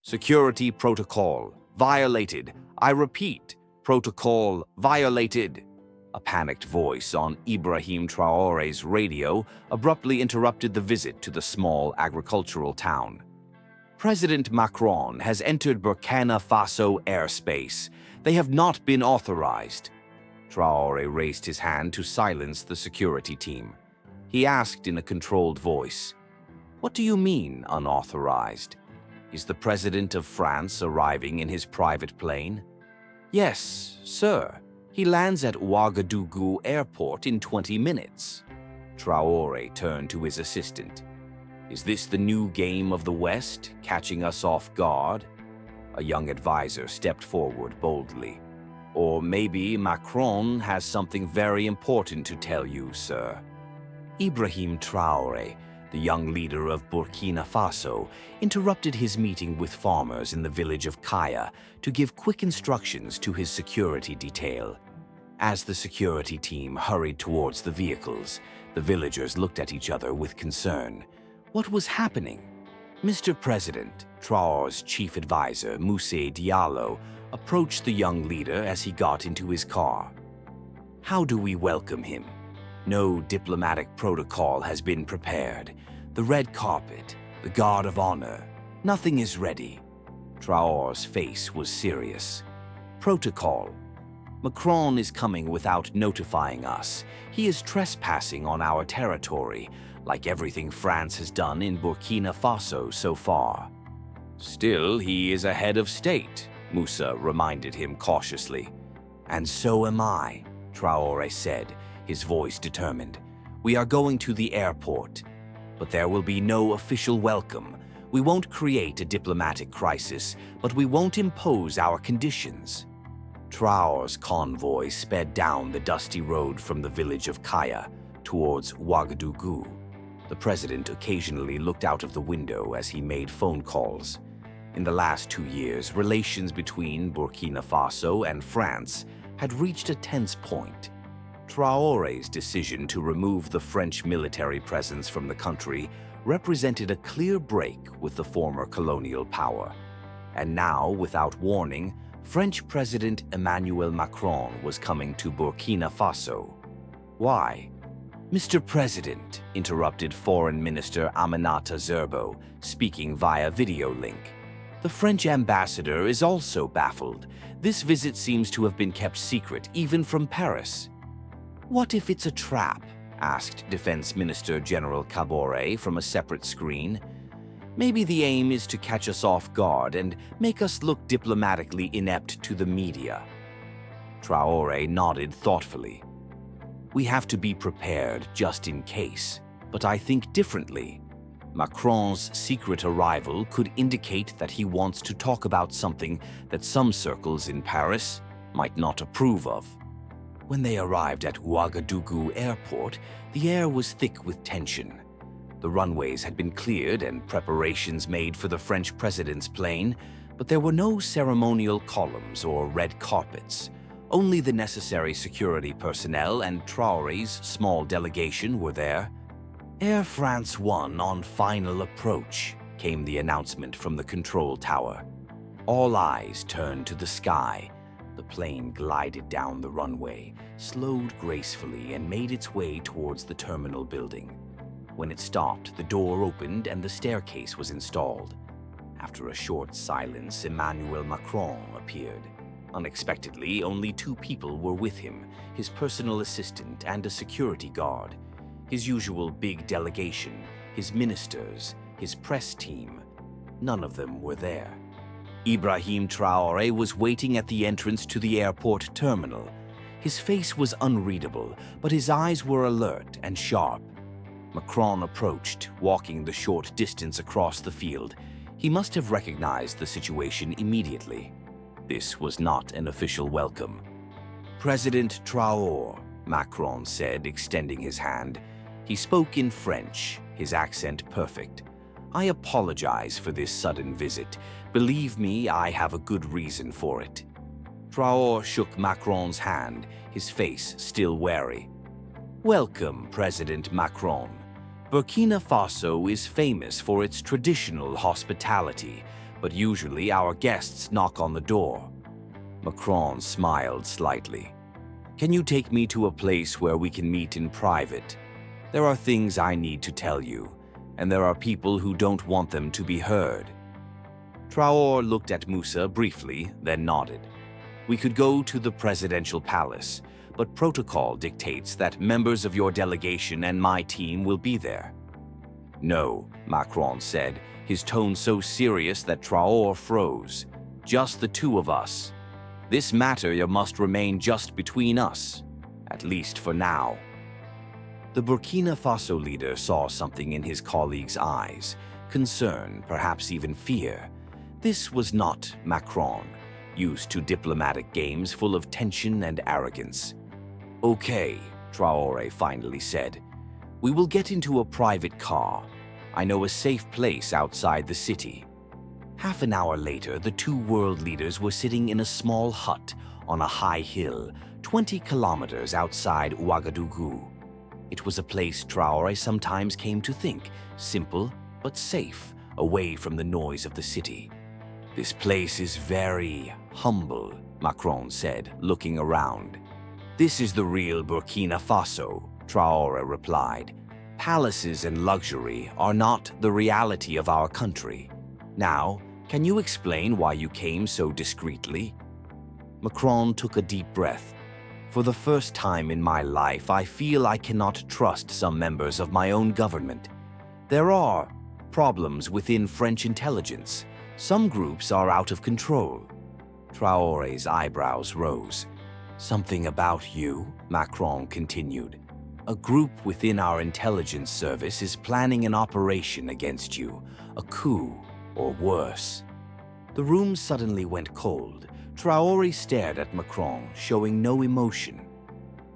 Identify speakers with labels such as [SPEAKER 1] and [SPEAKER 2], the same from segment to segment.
[SPEAKER 1] Security protocol violated. I repeat, protocol violated. A panicked voice on Ibrahim Traore's radio abruptly interrupted the visit to the small agricultural town. President Macron has entered Burkina Faso airspace. They have not been authorized. Traore raised his hand to silence the security team. He asked in a controlled voice, "What do you mean, unauthorized? Is the President of France arriving in his private plane?" "Yes, sir. He lands at Ouagadougou Airport in 20 minutes. Traore turned to his assistant. "Is this the new game of the West, catching us off guard?" A young advisor stepped forward boldly. "Or maybe Macron has something very important to tell you, sir." Ibrahim Traore, the young leader of Burkina Faso, interrupted his meeting with farmers in the village of Kaya to give quick instructions to his security detail. As the security team hurried towards the vehicles, the villagers looked at each other with concern. What was happening? Mr. President, Traore's chief advisor, Moussa Diallo, approached the young leader as he got into his car. "How do we welcome him? No diplomatic protocol has been prepared. The red carpet, the guard of honor, nothing is ready." Traore's face was serious. "Protocol. Macron is coming without notifying us. He is trespassing on our territory, like everything France has done in Burkina Faso so far." "Still, he is a head of state," Moussa reminded him cautiously. "And so am I," Traore said, his voice determined. "We are going to the airport, but there will be no official welcome. We won't create a diplomatic crisis, but we won't impose our conditions." Traore's convoy sped down the dusty road from the village of Kaya towards Ouagadougou. The president occasionally looked out of the window as he made phone calls. In the last 2 years, relations between Burkina Faso and France had reached a tense point. Traore's decision to remove the French military presence from the country represented a clear break with the former colonial power. And now, without warning, French President Emmanuel Macron was coming to Burkina Faso. Why? "Mr. President," interrupted Foreign Minister Aminata Zerbo, speaking via video link. "The French ambassador is also baffled. This visit seems to have been kept secret, even from Paris." "What if it's a trap?" asked Defense Minister General Cabore from a separate screen. "Maybe the aim is to catch us off guard and make us look diplomatically inept to the media." Traore nodded thoughtfully. "We have to be prepared just in case, but I think differently. Macron's secret arrival could indicate that he wants to talk about something that some circles in Paris might not approve of." When they arrived at Ouagadougou Airport, the air was thick with tension. The runways had been cleared and preparations made for the French president's plane, but there were no ceremonial columns or red carpets. Only the necessary security personnel and Traore's small delegation were there. "Air France 1 on final approach," came the announcement from the control tower. All eyes turned to the sky. The plane glided down the runway, slowed gracefully, and made its way towards the terminal building. When it stopped, the door opened and the staircase was installed. After a short silence, Emmanuel Macron appeared. Unexpectedly, only 2 people were with him, his personal assistant and a security guard. His usual big delegation, his ministers, his press team, none of them were there. Ibrahim Traore was waiting at the entrance to the airport terminal. His face was unreadable, but his eyes were alert and sharp. Macron approached, walking the short distance across the field. He must have recognized the situation immediately. This was not an official welcome. "President Traore," Macron said, extending his hand. He spoke in French, his accent perfect. "I apologize for this sudden visit. Believe me, I have a good reason for it." Traore shook Macron's hand, his face still wary. "Welcome, President Macron. Burkina Faso is famous for its traditional hospitality, but usually our guests knock on the door." Macron smiled slightly. "Can you take me to a place where we can meet in private? There are things I need to tell you, and there are people who don't want them to be heard." Traore looked at Musa briefly, then nodded. "We could go to the presidential palace, but protocol dictates that members of your delegation and my team will be there." "No," Macron said, his tone so serious that Traore froze. "Just the two of us. This matter must remain just between us, at least for now." The Burkina Faso leader saw something in his colleague's eyes, concern, perhaps even fear. This was not Macron, used to diplomatic games full of tension and arrogance. "Okay," Traore finally said. "We will get into a private car. I know a safe place outside the city." Half an hour later, the two world leaders were sitting in a small hut on a high hill, 20 kilometers outside Ouagadougou. It was a place Traore sometimes came to think, simple but safe, away from the noise of the city. "This place is very humble," Macron said, looking around. "This is the real Burkina Faso," Traore replied. "Palaces and luxury are not the reality of our country. Now, can you explain why you came so discreetly?" Macron took a deep breath. "For the first time in my life, I feel I cannot trust some members of my own government. There are problems within French intelligence. Some groups are out of control." Traore's eyebrows rose. "Something about you," Macron continued. "A group within our intelligence service is planning an operation against you, a coup, or worse." The room suddenly went cold. Traore stared at Macron, showing no emotion.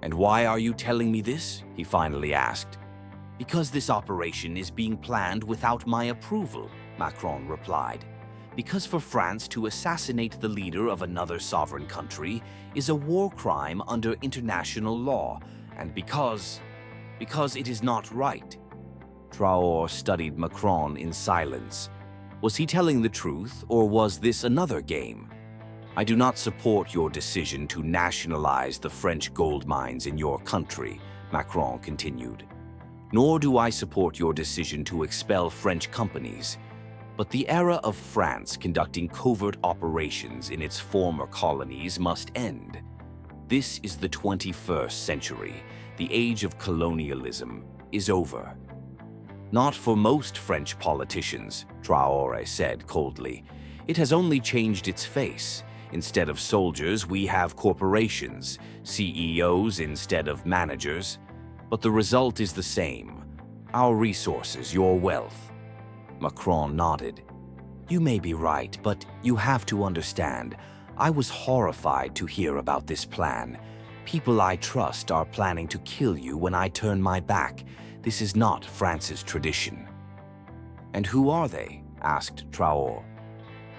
[SPEAKER 1] "And why are you telling me this?" he finally asked. "Because this operation is being planned without my approval," Macron replied. "Because for France to assassinate the leader of another sovereign country is a war crime under international law, and because it is not right." Traore studied Macron in silence. Was he telling the truth, or was this another game? "I do not support your decision to nationalize the French gold mines in your country," Macron continued. "Nor do I support your decision to expel French companies. But the era of France conducting covert operations in its former colonies must end. This is the 21st century. The age of colonialism is over." "Not for most French politicians," Traore said coldly. "It has only changed its face. Instead of soldiers, we have corporations, CEOs instead of managers. But the result is the same. Our resources, your wealth." Macron nodded. "You may be right, but you have to understand. I was horrified to hear about this plan. People I trust are planning to kill you when I turn my back. This is not France's tradition." "And who are they?" asked Traore.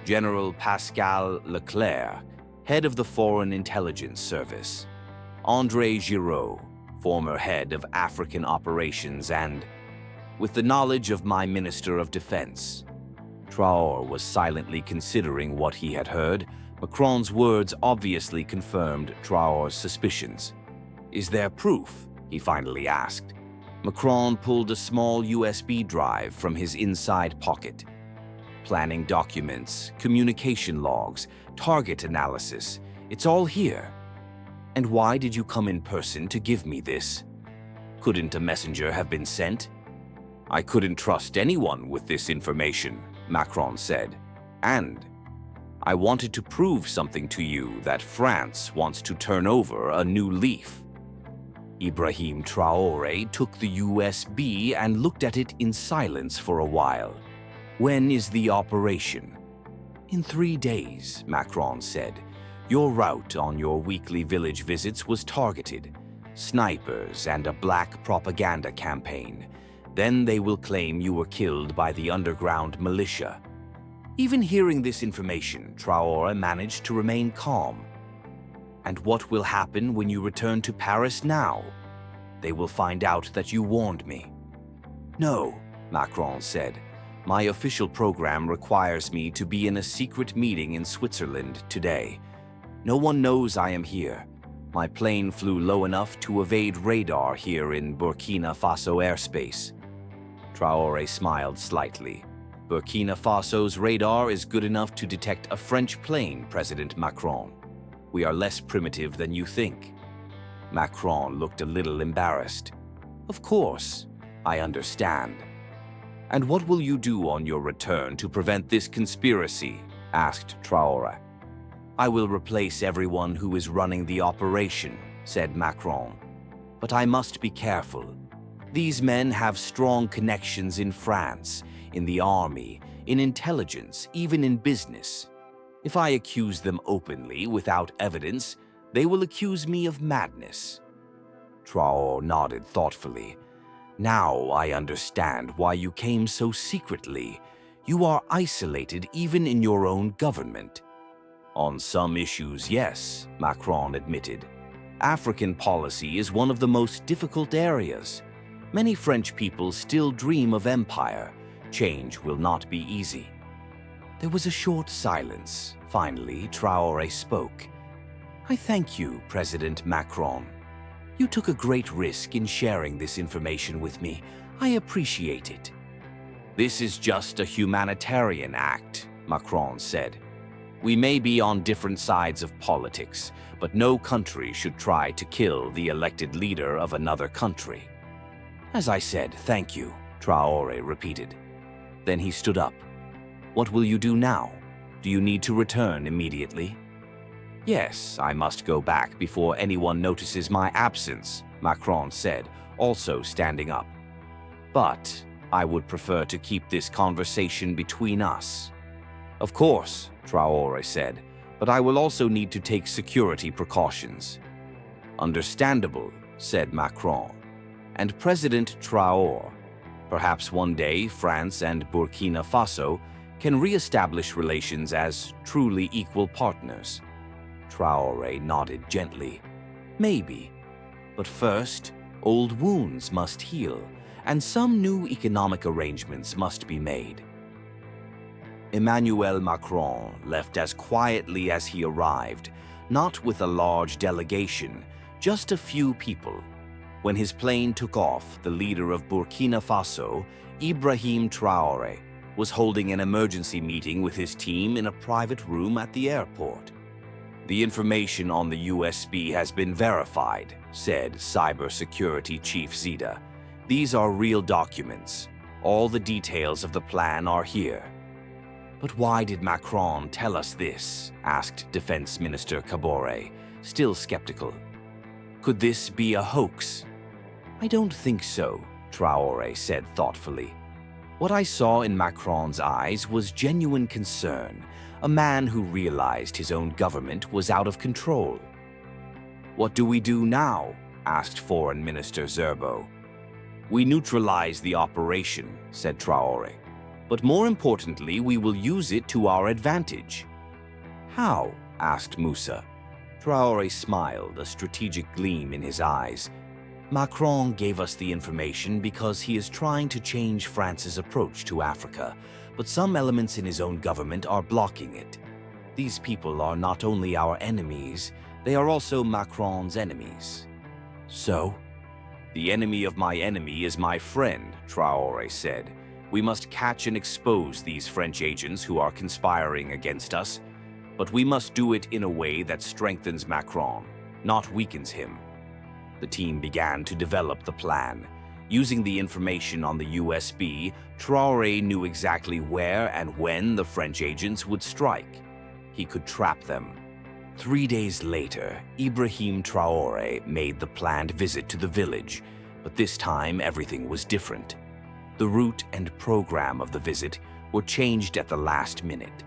[SPEAKER 1] "General Pascal Leclerc, head of the Foreign Intelligence Service. André Giraud, former head of African operations, and with the knowledge of my Minister of Defense." Traore was silently considering what he had heard. Macron's words obviously confirmed Traore's suspicions. "Is there proof?" he finally asked. Macron pulled a small USB drive from his inside pocket. "Planning documents, communication logs, target analysis. It's all here." "And why did you come in person to give me this? Couldn't a messenger have been sent?" "I couldn't trust anyone with this information," Macron said. "And I wanted to prove something to you, that France wants to turn over a new leaf." Ibrahim Traore took the USB and looked at it in silence for a while. "When is the operation?" "In 3 days," Macron said. "Your route on your weekly village visits was targeted. Snipers and a black propaganda campaign. Then they will claim you were killed by the underground militia." Even hearing this information, Traore managed to remain calm. "And what will happen when you return to Paris now?" "They will find out that you warned me." "No," Macron said. My official program requires me to be in a secret meeting in Switzerland today. No one knows I am here. My plane flew low enough to evade radar here in Burkina Faso airspace." Traore smiled slightly. "Burkina Faso's radar is good enough to detect a French plane, President Macron. We are less primitive than you think." Macron looked a little embarrassed. "Of course, I understand." "And what will you do on your return to prevent this conspiracy?" asked Traore. "I will replace everyone who is running the operation," said Macron. "But I must be careful. These men have strong connections in France, in the army, in intelligence, even in business. If I accuse them openly without evidence, they will accuse me of madness." Traore nodded thoughtfully. "Now I understand why you came so secretly. You are isolated even in your own government." "On some issues, yes," Macron admitted. "African policy is one of the most difficult areas. Many French people still dream of empire. Change will not be easy." There was a short silence. Finally, Traore spoke. "I thank you, President Macron. You took a great risk in sharing this information with me. I appreciate it." "This is just a humanitarian act," Macron said. "We may be on different sides of politics, but no country should try to kill the elected leader of another country." "As I said, thank you," Traore repeated. Then he stood up. "What will you do now? Do you need to return immediately?" "Yes, I must go back before anyone notices my absence," Macron said, also standing up. "But I would prefer to keep this conversation between us." "Of course," Traore said, "but I will also need to take security precautions." "Understandable," said Macron. "And President Traore, perhaps one day France and Burkina Faso can re-establish relations as truly equal partners." Traore nodded gently. "Maybe. But first, old wounds must heal, and some new economic arrangements must be made." Emmanuel Macron left as quietly as he arrived, not with a large delegation, just a few people. When his plane took off, the leader of Burkina Faso, Ibrahim Traore, was holding an emergency meeting with his team in a private room at the airport. "The information on the USB has been verified," said Cybersecurity Chief Zida. "These are real documents. All the details of the plan are here." "But why did Macron tell us this?" asked Defense Minister Kabore, still skeptical. "Could this be a hoax?" "I don't think so," Traore said thoughtfully. "What I saw in Macron's eyes was genuine concern, a man who realized his own government was out of control." "What do we do now?" asked Foreign Minister Zerbo. "We neutralize the operation," said Traore. "But more importantly, we will use it to our advantage." "How?" asked Moussa. Traore smiled, a strategic gleam in his eyes. "Macron gave us the information because he is trying to change France's approach to Africa, but some elements in his own government are blocking it. These people are not only our enemies, they are also Macron's enemies." "So?" "The enemy of my enemy is my friend," Traore said. "We must catch and expose these French agents who are conspiring against us. But we must do it in a way that strengthens Macron, not weakens him." The team began to develop the plan. Using the information on the USB, Traore knew exactly where and when the French agents would strike. He could trap them. 3 days later, Ibrahim Traore made the planned visit to the village, but this time everything was different. The route and program of the visit were changed at the last minute.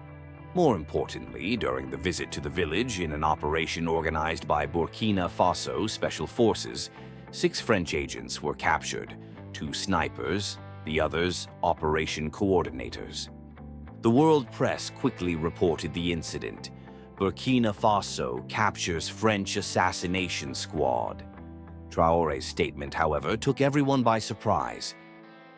[SPEAKER 1] More importantly, during the visit to the village in an operation organized by Burkina Faso Special Forces, 6 French agents were captured, 2 snipers, the others operation coordinators. The world press quickly reported the incident. Burkina Faso captures French assassination squad. Traore's statement, however, took everyone by surprise.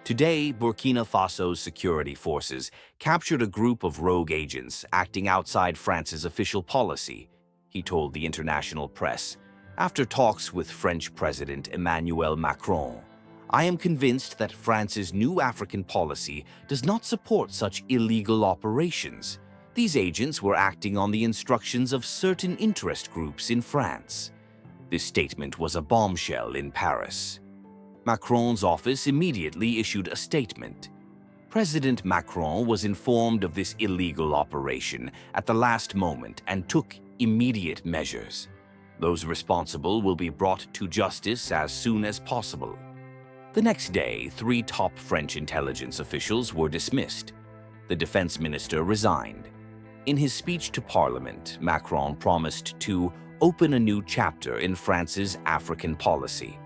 [SPEAKER 1] Today, Burkina Faso's security forces captured a group of rogue agents acting outside France's official policy, he told the international press. After talks with French President Emmanuel Macron, I am convinced that France's new African policy does not support such illegal operations. These agents were acting on the instructions of certain interest groups in France. This statement was a bombshell in Paris. Macron's office immediately issued a statement. President Macron was informed of this illegal operation at the last moment and took immediate measures. Those responsible will be brought to justice as soon as possible. The next day, 3 top French intelligence officials were dismissed. The defense minister resigned. In his speech to Parliament, Macron promised to open a new chapter in France's African policy.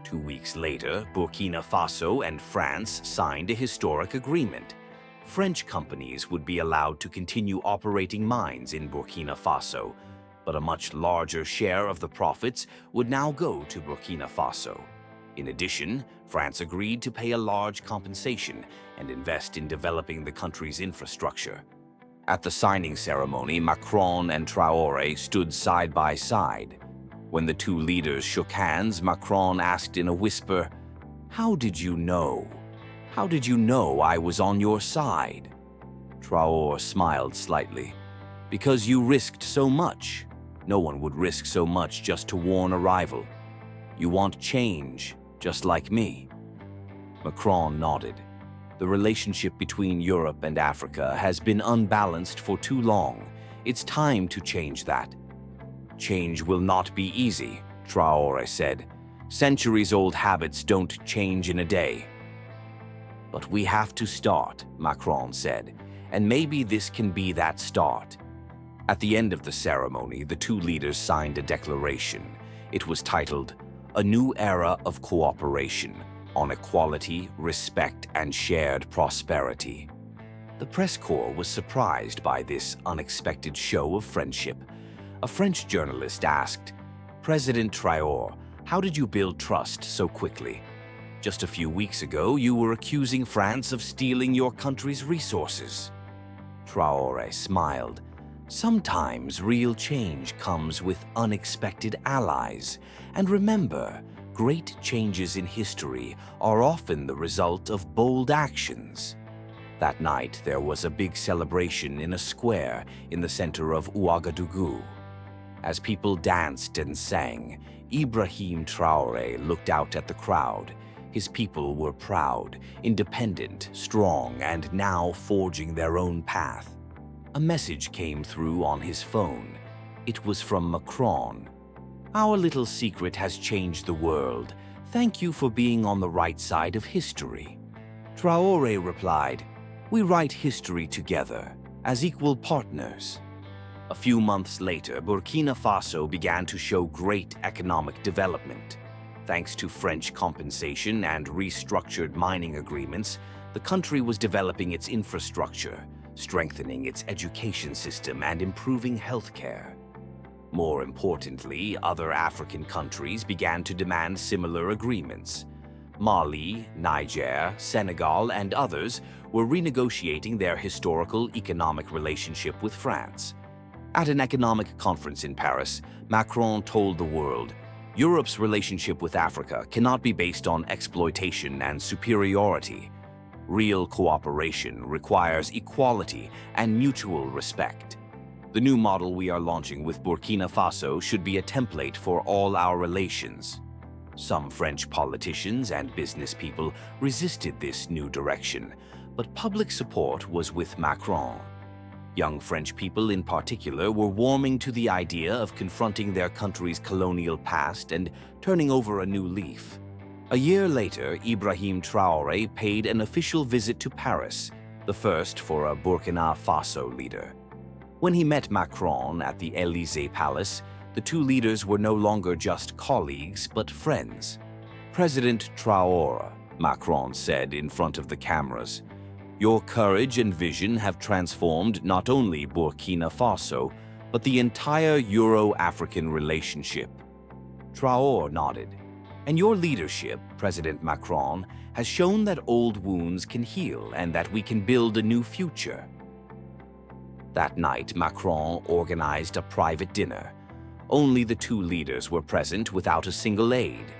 [SPEAKER 1] 2 weeks later, Burkina Faso and France signed a historic agreement. French companies would be allowed to continue operating mines in Burkina Faso, but a much larger share of the profits would now go to Burkina Faso. In addition, France agreed to pay a large compensation and invest in developing the country's infrastructure. At the signing ceremony, Macron and Traore stood side by side. When the 2 leaders shook hands, Macron asked in a whisper, "How did you know? How did you know I was on your side?" Traore smiled slightly. "Because you risked so much. No one would risk so much just to warn a rival. You want change, just like me." Macron nodded. The relationship between Europe and Africa has been unbalanced for too long. It's time to change that. "Change will not be easy," Traore said. "Centuries-old habits don't change in a day." "But we have to start," Macron said, "and maybe this can be that start." At the end of the ceremony, the 2 leaders signed a declaration. It was titled, "A New Era of Cooperation on Equality, Respect, and Shared Prosperity." The press corps was surprised by this unexpected show of friendship. A French journalist asked, "President Traore, how did you build trust so quickly? Just a few weeks ago, you were accusing France of stealing your country's resources." Traore smiled. "Sometimes real change comes with unexpected allies. And remember, great changes in history are often the result of bold actions." That night, there was a big celebration in a square in the center of Ouagadougou. As people danced and sang, Ibrahim Traore looked out at the crowd. His people were proud, independent, strong, and now forging their own path. A message came through on his phone. It was from Macron. "Our little secret has changed the world. Thank you for being on the right side of history." Traore replied, "We write history together, as equal partners." A few months later, Burkina Faso began to show great economic development. Thanks to French compensation and restructured mining agreements, the country was developing its infrastructure, strengthening its education system, and improving healthcare. More importantly, other African countries began to demand similar agreements. Mali, Niger, Senegal, and others were renegotiating their historical economic relationship with France. At an economic conference in Paris, Macron told the world, "Europe's relationship with Africa cannot be based on exploitation and superiority. Real cooperation requires equality and mutual respect." The new model we are launching with Burkina Faso should be a template for all our relations. Some French politicians and business people resisted this new direction, but public support was with Macron. Young French people in particular were warming to the idea of confronting their country's colonial past and turning over a new leaf. A year later, Ibrahim Traore paid an official visit to Paris, the first for a Burkina Faso leader. When he met Macron at the Élysée Palace, the 2 leaders were no longer just colleagues, but friends. "President Traore," Macron said in front of the cameras, "your courage and vision have transformed not only Burkina Faso, but the entire Euro-African relationship." Traore nodded. And your leadership, President Macron, has shown that old wounds can heal and that we can build a new future. That night, Macron organized a private dinner. Only the two leaders were present without a single aide.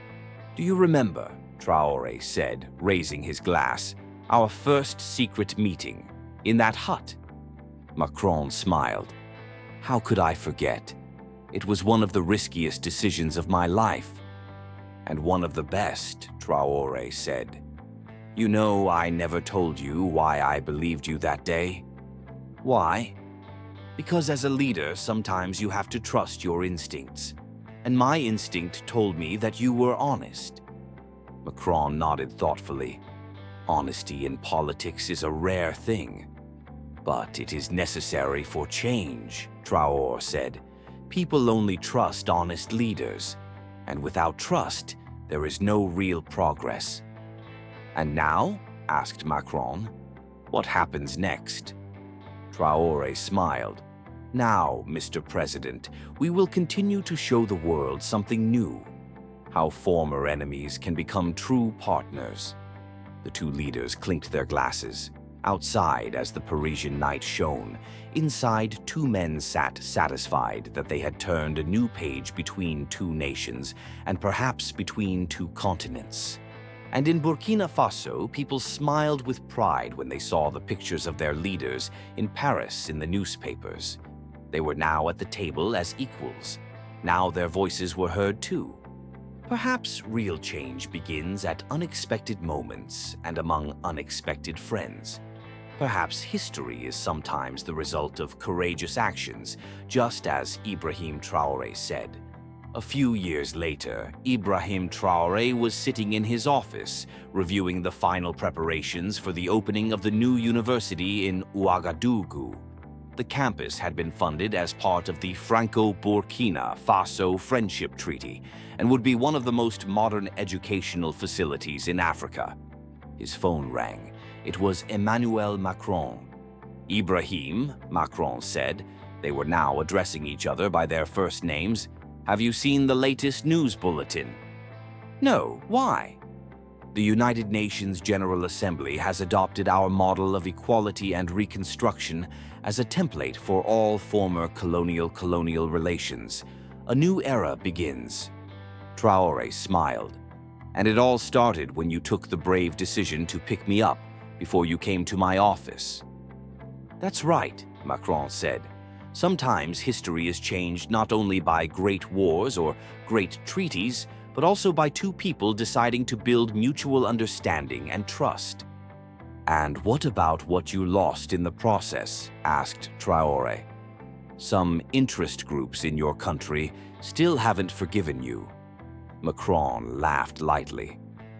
[SPEAKER 1] "Do you remember," Traore said, raising his glass, "our first secret meeting in that hut?" Macron smiled. "How could I forget? It was one of the riskiest decisions of my life." "And one of the best," Traore said. "You know, I never told you why I believed you that day." "Why?" "Because as a leader, sometimes you have to trust your instincts. And my instinct told me that you were honest." Macron nodded thoughtfully. "Honesty in politics is a rare thing. But it is necessary for change," Traore said. "People only trust honest leaders. And without trust, there is no real progress." "And now?" asked Macron. "What happens next?" Traore smiled. "Now, Mr. President, we will continue to show the world something new. How former enemies can become true partners." The two leaders clinked their glasses. Outside, as the Parisian night shone, inside, two men sat satisfied that they had turned a new page between two nations and perhaps between two continents. And in Burkina Faso, people smiled with pride when they saw the pictures of their leaders in Paris in the newspapers. They were now at the table as equals. Now their voices were heard too. Perhaps real change begins at unexpected moments and among unexpected friends. Perhaps history is sometimes the result of courageous actions, just as Ibrahim Traore said. A few years later, Ibrahim Traore was sitting in his office, reviewing the final preparations for the opening of the new university in Ouagadougou. The campus had been funded as part of the Franco-Burkina Faso Friendship Treaty and would be one of the most modern educational facilities in Africa. His phone rang. It was Emmanuel Macron. "Ibrahim," Macron said. They were now addressing each other by their first names. "Have you seen the latest news bulletin?" "No, why?" "The United Nations General Assembly has adopted our model of equality and reconstruction as a template for all former colonial relations. A new era begins." Traore smiled. "And it all started when you took the brave decision to pick me up before you came to my office." "That's right," Macron said. "Sometimes history is changed not only by great wars or great treaties, but also by two people deciding to build mutual understanding and trust." "And what about what you lost in the process?" asked Traore. "Some interest groups in your country still haven't forgiven you." Macron laughed lightly.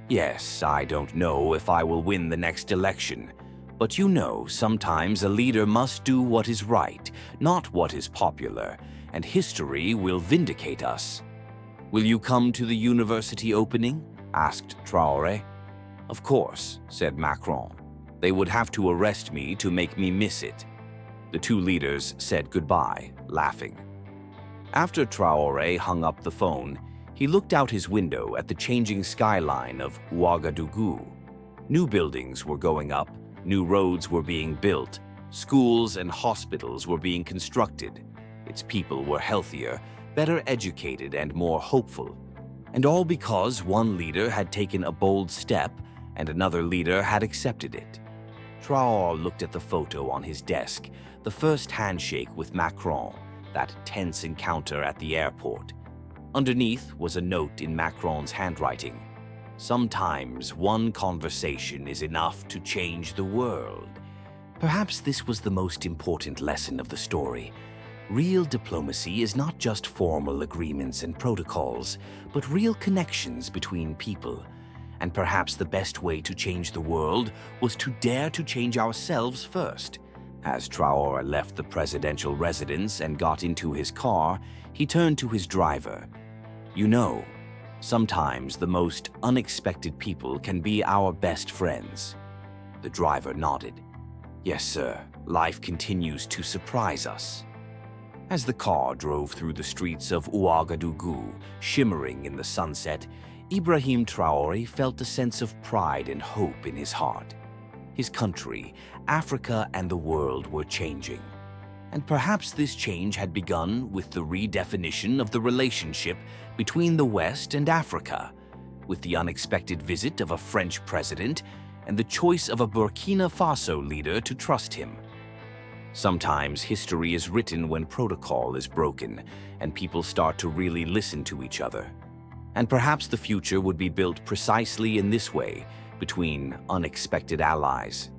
[SPEAKER 1] "Yes, I don't know if I will win the next election. But you know, sometimes a leader must do what is right, not what is popular, and history will vindicate us." "Will you come to the university opening?" asked Traore. "Of course," said Macron. "They would have to arrest me to make me miss it." The two leaders said goodbye, laughing. After Traore hung up the phone, he looked out his window at the changing skyline of Ouagadougou. New buildings were going up, new roads were being built, schools and hospitals were being constructed. Its people were healthier, better educated, and more hopeful. And all because one leader had taken a bold step and another leader had accepted it. Traore looked at the photo on his desk, the first handshake with Macron, that tense encounter at the airport. Underneath was a note in Macron's handwriting. "Sometimes one conversation is enough to change the world." Perhaps this was the most important lesson of the story. Real diplomacy is not just formal agreements and protocols, but real connections between people. And perhaps the best way to change the world was to dare to change ourselves first. As Traore left the presidential residence and got into his car, he turned to his driver. "You know, sometimes the most unexpected people can be our best friends." The driver nodded. "Yes, sir. Life continues to surprise us." As the car drove through the streets of Ouagadougou, shimmering in the sunset, Ibrahim Traore felt a sense of pride and hope in his heart. His country, Africa, and the world were changing. And perhaps this change had begun with the redefinition of the relationship between the West and Africa, with the unexpected visit of a French president and the choice of a Burkina Faso leader to trust him. Sometimes history is written when protocol is broken and people start to really listen to each other. And perhaps the future would be built precisely in this way, between unexpected allies.